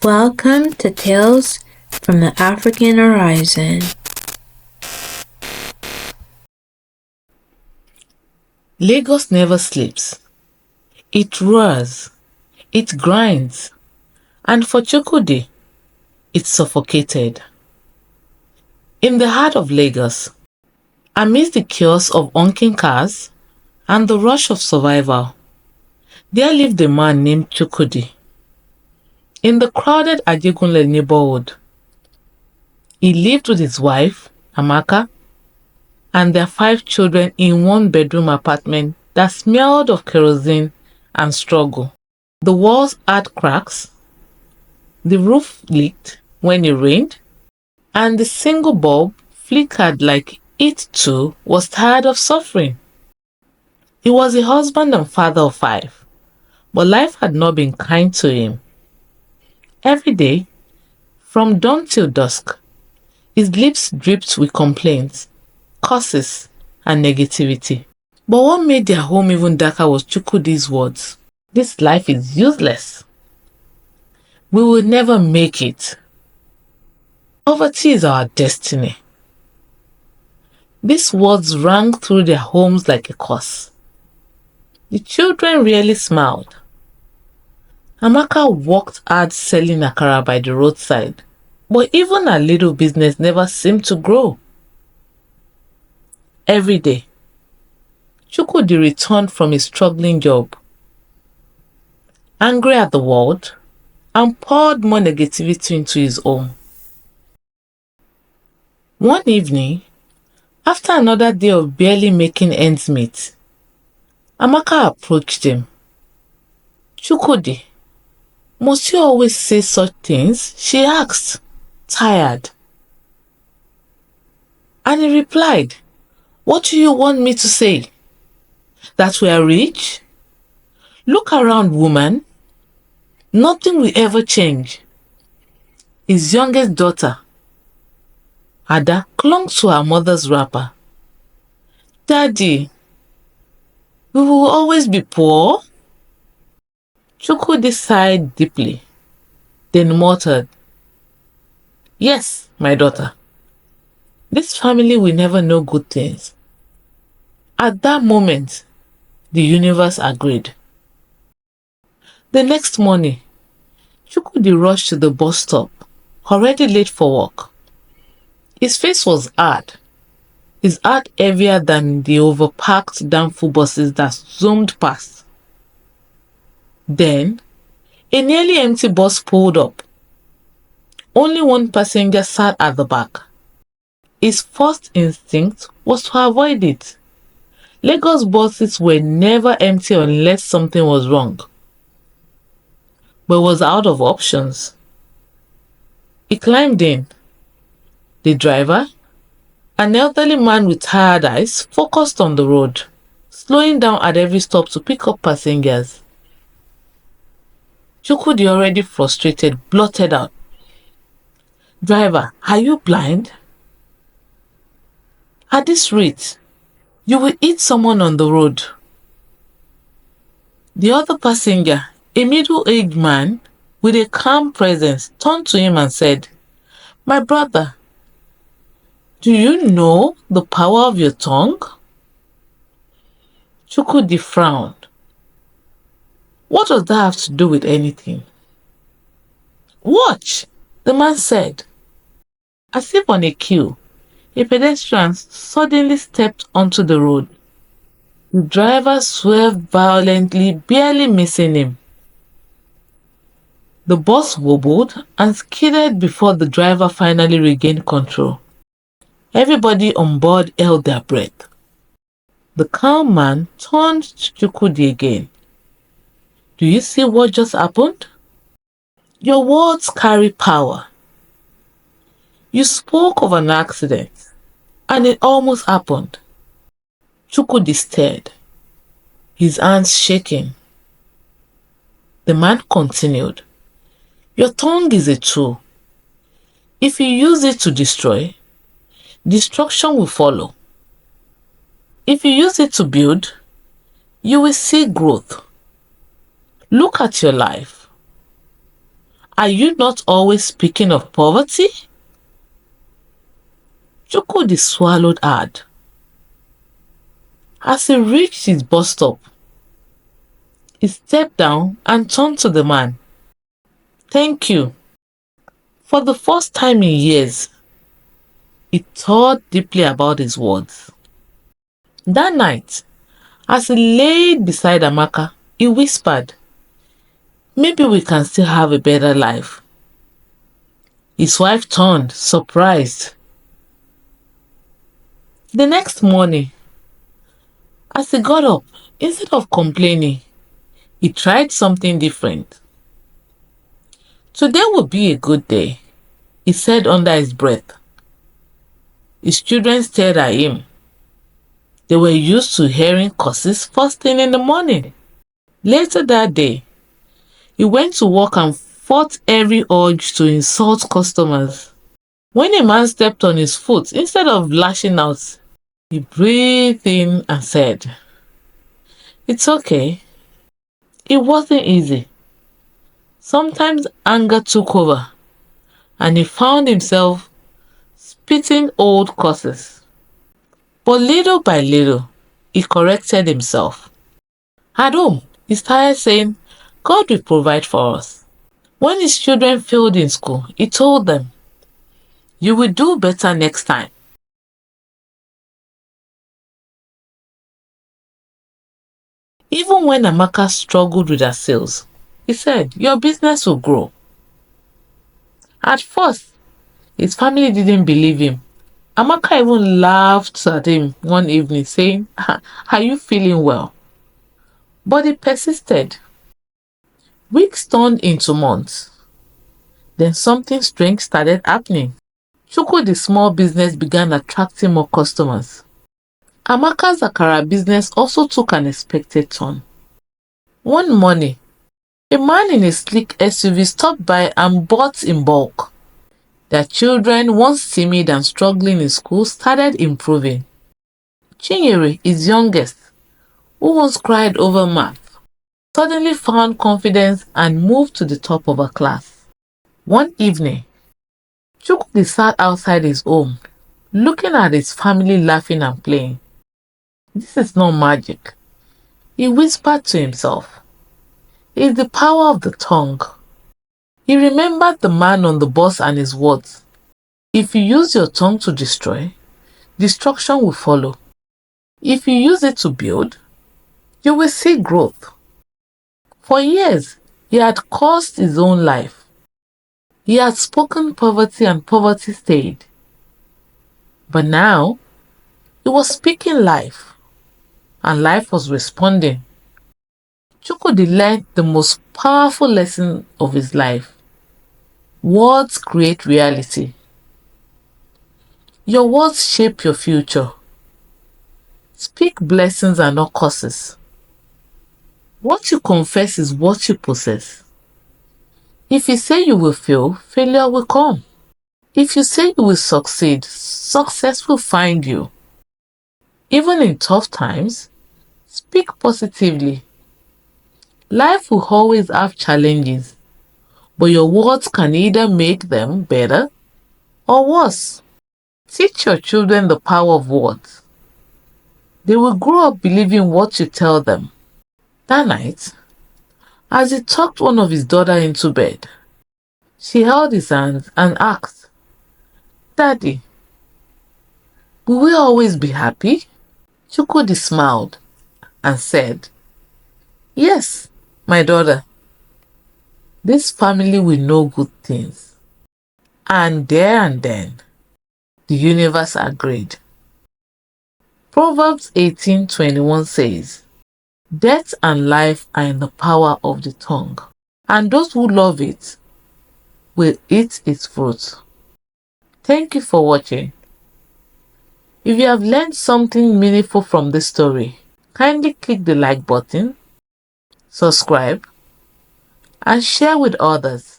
Welcome to Tales from the African Horizon. Lagos never sleeps. It roars, it grinds, and for Chukwudi, it suffocated. In the heart of Lagos, amidst the chaos of honking cars and the rush of survival, there lived a man named Chukwudi. In the crowded Ajegunle neighborhood, he lived with his wife, Amaka, and their 5 children in one-bedroom apartment that smelled of kerosene and struggle. The walls had cracks, the roof leaked when it rained, and the single bulb flickered like it too was tired of suffering. He was a husband and father of 5, but life had not been kind to him. Every day, from dawn till dusk, his lips dripped with complaints, curses, and negativity. But what made their home even darker was Chukwudi's words. This life is useless. We will never make it. Poverty is our destiny. These words rang through their homes like a curse. The children rarely smiled. Amaka worked hard selling akara by the roadside, but even her little business never seemed to grow. Every day, Chukwudi returned from his struggling job, angry at the world, and poured more negativity into his home. One evening, after another day of barely making ends meet, Amaka approached him. "Chukwudi, must you always say such things?" she asked, tired. And he replied, "What do you want me to say? That we are rich? Look around, woman. Nothing will ever change." His youngest daughter, Ada, clung to her mother's wrapper. "Daddy, we will always be poor?" Chukwudi sighed deeply, then muttered, "Yes, my daughter. This family will never know good things." At that moment, the universe agreed. The next morning, Chukwudi rushed to the bus stop, already late for work. His face was hard, his heart heavier than the overpacked downfall buses that zoomed past. Then, a nearly empty bus pulled up. Only one passenger sat at the back. His first instinct was to avoid it. Lagos buses were never empty unless something was wrong. But he was out of options. He climbed in. The driver, an elderly man with tired eyes, focused on the road, slowing down at every stop to pick up passengers. Chukwudi, already frustrated, blurted out, "Driver, are you blind? At this rate, you will hit someone on the road." The other passenger, a middle-aged man with a calm presence, turned to him and said, "My brother, do you know the power of your tongue?" Chukwudi frowned. "What does that have to do with anything?" "Watch," the man said. As if on a cue, a pedestrian suddenly stepped onto the road. The driver swerved violently, barely missing him. The bus wobbled and skidded before the driver finally regained control. Everybody on board held their breath. The calm man turned to Chukwudi again. "Do you see what just happened? Your words carry power. You spoke of an accident, and it almost happened." Chukwudi stared, his hands shaking. The man continued, "Your tongue is a tool. If you use it to destroy, destruction will follow. If you use it to build, you will see growth. Look at your life. Are you not always speaking of poverty? Chukwudi swallowed hard. As he reached his bus stop, he stepped down and turned to the man. Thank you. For the first time in years, he thought deeply about his words. That night, as he laid beside Amaka, he whispered, maybe we can still have a better life. His wife turned, surprised. The next morning, as he got up, instead of complaining, he tried something different. Today will be a good day, he said under his breath. His children stared at him. They were used to hearing curses first thing in the morning. Later that day, he went to work and fought every urge to insult customers. When a man stepped on his foot, instead of lashing out, he breathed in and said, it's okay. It wasn't easy. Sometimes anger took over, and he found himself spitting old curses. But little by little, he corrected himself. At home, he started saying, God will provide for us. When his children failed in school, he told them, you will do better next time. Even when Amaka struggled with her sales, he said, your business will grow. At first, his family didn't believe him. Amaka even laughed at him one evening, saying, are you feeling well? But he persisted. Weeks turned into months. Then something strange started happening. Chukwudi's small business began attracting more customers. Amaka's akara business also took an unexpected turn. One morning, a man in a sleek SUV stopped by and bought in bulk. Their children, once timid and struggling in school, started improving. Chinyere, his youngest, who once cried over math, suddenly found confidence and moved to the top of her class. One evening, Chukwudi sat outside his home, looking at his family laughing and playing. This is not magic, he whispered to himself. It's the power of the tongue. He remembered the man on the bus and his words. If you use your tongue to destroy, destruction will follow. If you use it to build, you will see growth. For years, he had cursed his own life. He had spoken poverty and poverty stayed. But now, he was speaking life, and life was responding. Chukwudi learned the most powerful lesson of his life. Words create reality. Your words shape your future. Speak blessings and not curses. What you confess is what you possess. If you say you will fail, failure will come. If you say you will succeed, success will find you. Even in tough times, speak positively. Life will always have challenges, but your words can either make them better or worse. Teach your children the power of words. They will grow up believing what you tell them. That night, as he tucked one of his daughters into bed, she held his hands and asked, Daddy, will we always be happy? Chukwudi smiled and said, yes, my daughter. This family will know good things. And there and then, the universe agreed. Proverbs 18:21 says, death and life are in the power of the tongue, and those who love it will eat its fruit. Thank you for watching. If you have learned something meaningful from this story, kindly click the like button, subscribe, and share with others.